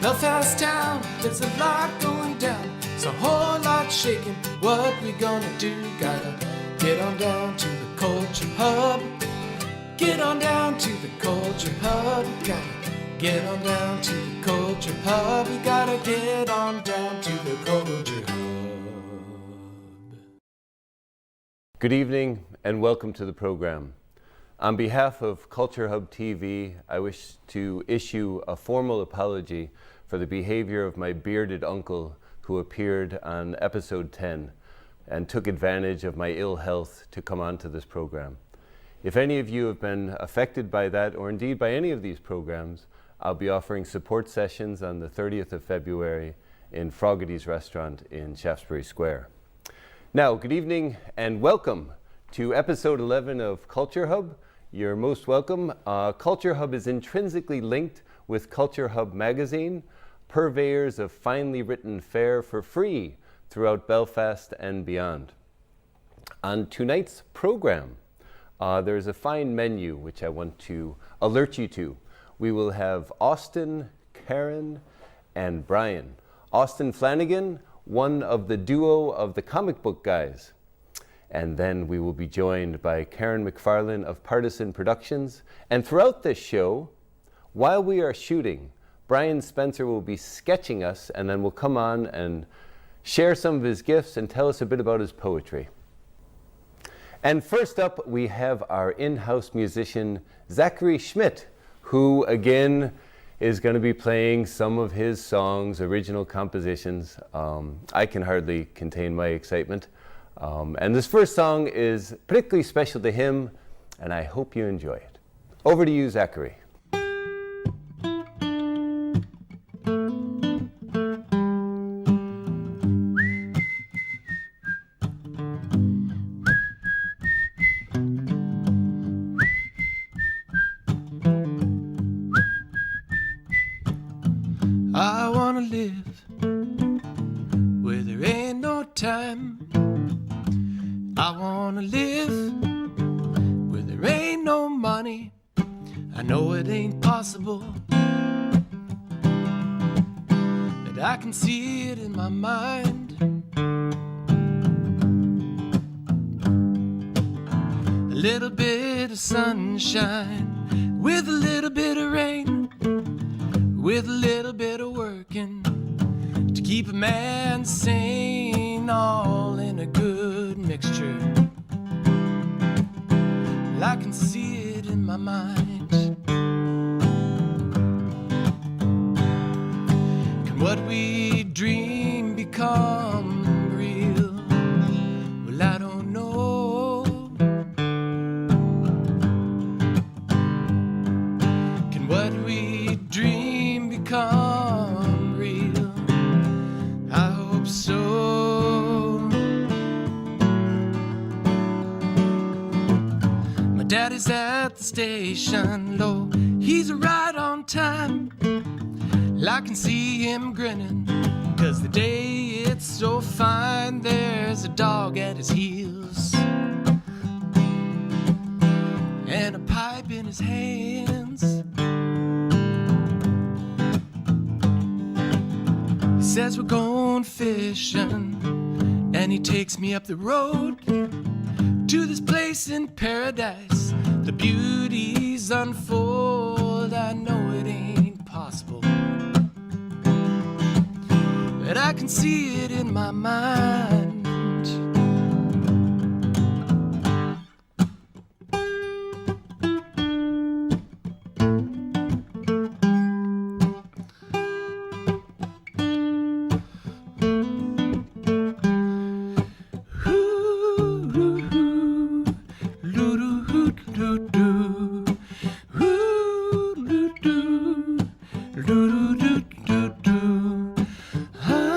Belfast town, there's a lot going down. It's a whole lot shaking. What we gonna do? Gotta get on down to the Culture Hub. Get on down to the Culture Hub. Gotta get on down to the Culture Hub. We gotta get on down to the Culture Hub. Good evening and welcome to the program. On behalf of Culture Hub TV, I wish to issue a formal apology for the behavior of my bearded uncle who appeared on episode 10 and took advantage of my ill health to come onto this program. If any of you have been affected by that, or indeed by any of these programs, I'll be offering support sessions on the 30th of February in Froggaty's restaurant in Shaftesbury Square. Now, good evening and welcome to episode 11 of Culture Hub. You're most welcome. Culture Hub is intrinsically linked with Culture Hub magazine, purveyors of finely written fare for free throughout Belfast and beyond. On tonight's program, there's a fine menu which I want to alert you to. We will have Austin, Karen, and Brian. Austin Flanagan, one of the duo of the comic book guys. And then we will be joined by Karen McFarlane of Partisan Productions. And throughout this show, while we are shooting, Brian Spencer will be sketching us and then will come on and share some of his gifts and tell us a bit about his poetry. And first up, we have our in-house musician, Zachary Schmidt, who again is going to be playing some of his songs, original compositions. I can hardly contain my excitement. And this first song is particularly special to him, and I hope you enjoy it. Over to you, Zachary. I wanna live where there ain't no time. I wanna live where there ain't no money. I know it ain't possible, but I can see it in my mind. A little bit of sunshine with a little bit of rain, with a little bit of working to keep a man sane, all in a good mixture. Well, I can see it in my mind. Can what we dream become real? Well, I don't know. Can what we dream become real? I hope so. My daddy's at the station low, he's right on time. I can see him grinning, 'cause the day it's so fine. There's a dog at his heels and a pipe in his hands. He says we're going fishing, and he takes me up the road to this place in paradise. The beauties unfold. I know it ain't possible, but I can see it in my mind.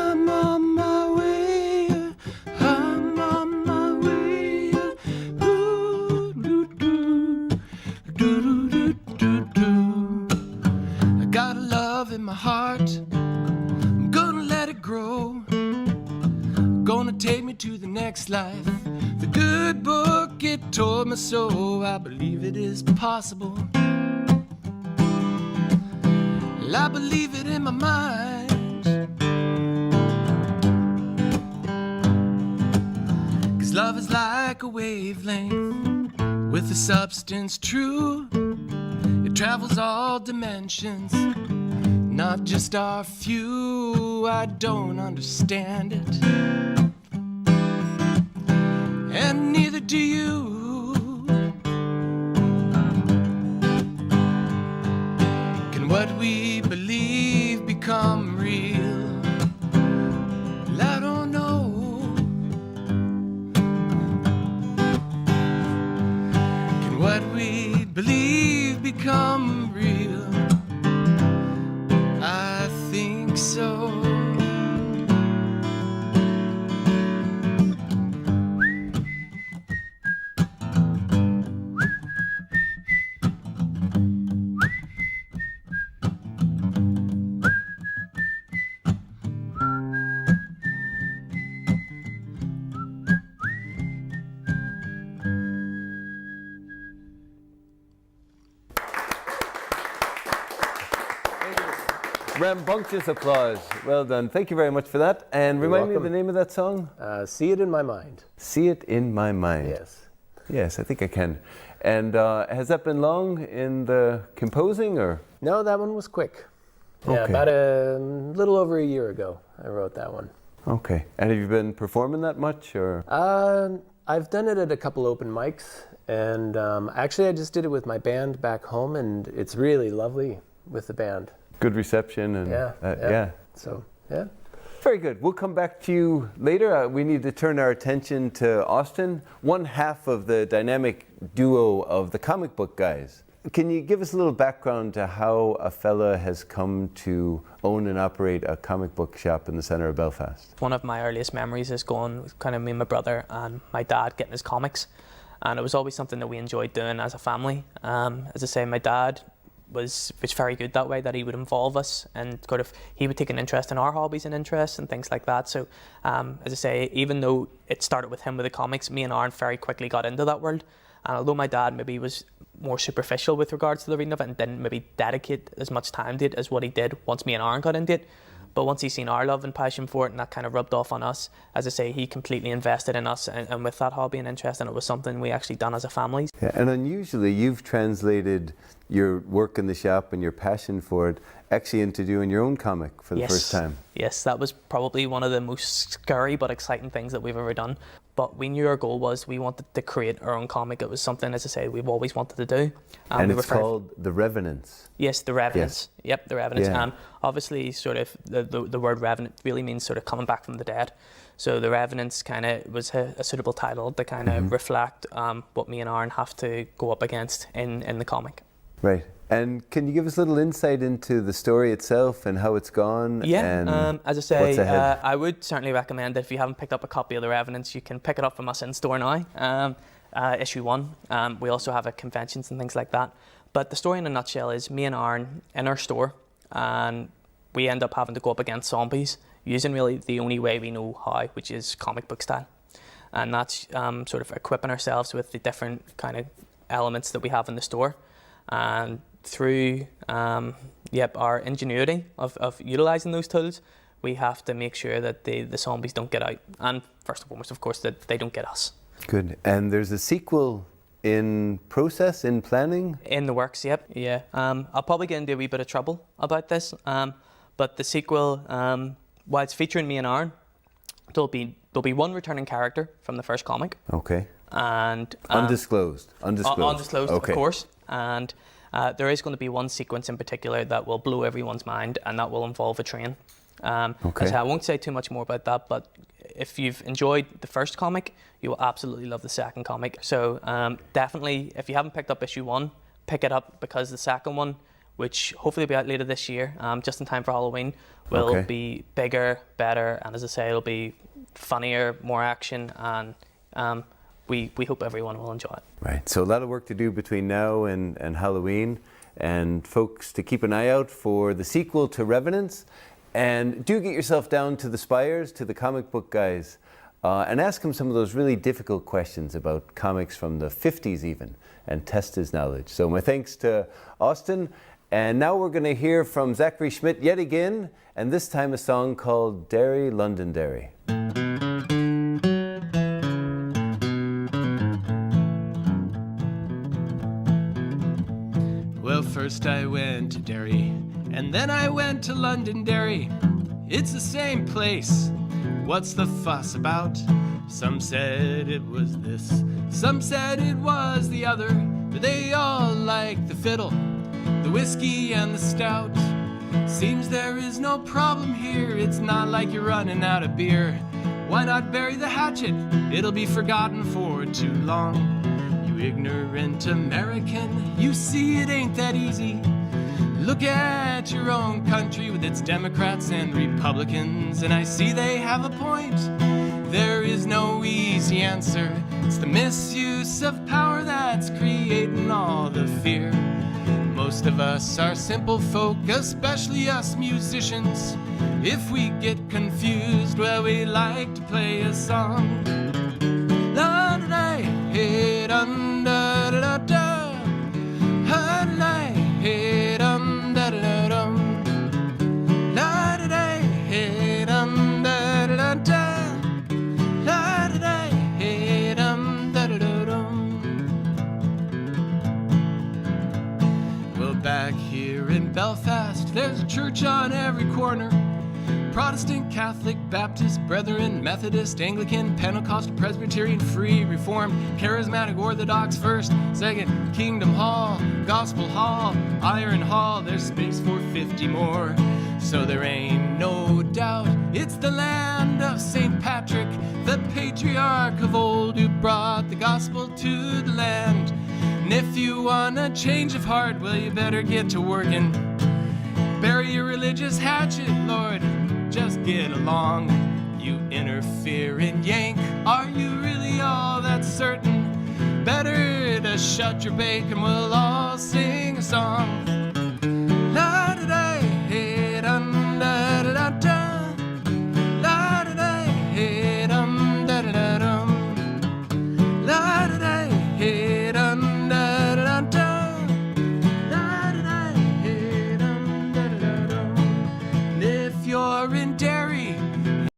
I'm on my way. I got a love in my heart, I'm gonna let it grow. Gonna take me to the next life. The good book, it told me so. I believe it is possible. Well, I believe it in my mind. 'Cause love is like a wavelength with a substance true. It travels all dimensions, not just our few. I don't understand it, and neither do you. Can what we believe become real? Well, I don't know. Can what we believe become real? I think so. Rambunctious applause. Well done. Thank you very much for that. And remind me of the name of that song? See It in My Mind. See It in My Mind. Yes. Yes, I think I can. And has that been long in the composing, or? No, that one was quick. Yeah, Okay. about a little over a year ago, I wrote that one. Okay. And have you been performing that much, or? I've done it at a couple open mics, and actually I just did it with my band back home, and it's really lovely with the band. Good reception and Yeah. So, yeah. Very good. We'll come back to you later. We need to turn our attention to Austin, one half of the dynamic duo of the comic book guys. Can you give us a little background to how a fella has come to own and operate a comic book shop in the centre of Belfast? One of my earliest memories is going with kind of me and my brother and my dad getting his comics, and it was always something that we enjoyed doing as a family. As I say, my dad was very good that way, that he would involve us and he would take an interest in our hobbies and interests and things like that. So as I say, even though it started with him with the comics, me and Aaron very quickly got into that world. And although my dad maybe was more superficial with regards to the reading of it and didn't maybe dedicate as much time to it as what he did once me and Aaron got into it, but once he seen our love and passion for it, and that kind of rubbed off on us, as I say, he completely invested in us and with that hobby and interest, and it was something we actually done as a family. Yeah, and unusually, you've translated your work in the shop and your passion for it actually into doing your own comic for the first time. Yes, that was probably one of the most scary but exciting things that we've ever done. But we knew our goal was we wanted to create our own comic. It was something, as I say, we've always wanted to do. And it's called The Revenants. Yes, The Revenants. Yes. Yep, The Revenants. Yeah. Obviously, sort of, the word revenant really means sort of coming back from the dead. So The Revenants kind of was a suitable title to kind of reflect what me and Aaron have to go up against in the comic. Right. And can you give us a little insight into the story itself and how it's gone? Yeah, and as I say, what's ahead? I would certainly recommend that if you haven't picked up a copy of The Revenants, you can pick it up from us in store now, issue 1. We also have conventions and things like that. But the story in a nutshell is me and Aaron in our store, and we end up having to go up against zombies using really the only way we know how, which is comic book style. And that's sort of equipping ourselves with the different kind of elements that we have in the store. And through our ingenuity of utilising those tools, we have to make sure that the zombies don't get out. And first and foremost, of course, that they don't get us. Good. And there's a sequel in process, in planning? In the works, yep. Yeah. I'll probably get into a wee bit of trouble about this. But the sequel, while it's featuring me and Aaron, there'll be one returning character from the first comic. Okay. And undisclosed. Undisclosed, okay. Of course. And there is going to be one sequence in particular that will blow everyone's mind, and that will involve a train. Okay. So I won't say too much more about that, but if you've enjoyed the first comic, you will absolutely love the second comic. So definitely, if you haven't picked up issue 1, pick it up, because the second one, which hopefully will be out later this year, just in time for Halloween, will be bigger, better, and as I say, it'll be funnier, more action, and we hope everyone will enjoy it. Right, so a lot of work to do between now and Halloween, and folks, to keep an eye out for the sequel to Revenants, and do get yourself down to the Spires, to the comic book guys, and ask him some of those really difficult questions about comics from the 50s even, and test his knowledge. So my thanks to Austin, And now we're going to hear from Zachary Schmidt yet again, and this time a song called Derry, Londonderry. Well, first I went to Derry, and then I went to Londonderry. It's the same place. What's the fuss about? Some said it was this, some said it was the other, but they all like the fiddle, the whiskey and the stout. Seems there is no problem here, it's not like you're running out of beer. Why not bury the hatchet? It'll be forgotten for too long. You ignorant American, you see it ain't that easy. Look at your own country with its Democrats and Republicans, and I see they have a point. There is no easy answer. It's the misuse of power that's creating all the fear. Most of us are simple folk, especially us musicians. If we get confused, well, we like to play a song. La da da, hey dum da da da da, ha da da, hey dum da da da dum, la da da, hey dum da da da da. Back here in Belfast, there's a church on every corner. Protestant, Catholic, Baptist, Brethren, Methodist, Anglican, Pentecostal, Presbyterian, Free, Reformed, Charismatic, Orthodox, First, Second, Kingdom Hall, Gospel Hall, Iron Hall. There's space for 50 more. So there ain't no doubt it's the land of St. Patrick, the patriarch of old who brought the gospel to the land. And if you want a change of heart, well, you better get to working. Bury your religious hatchet, Lord, just get along. You interfering Yank, are you really all that certain? Better to shut your bake and we'll all sing a song.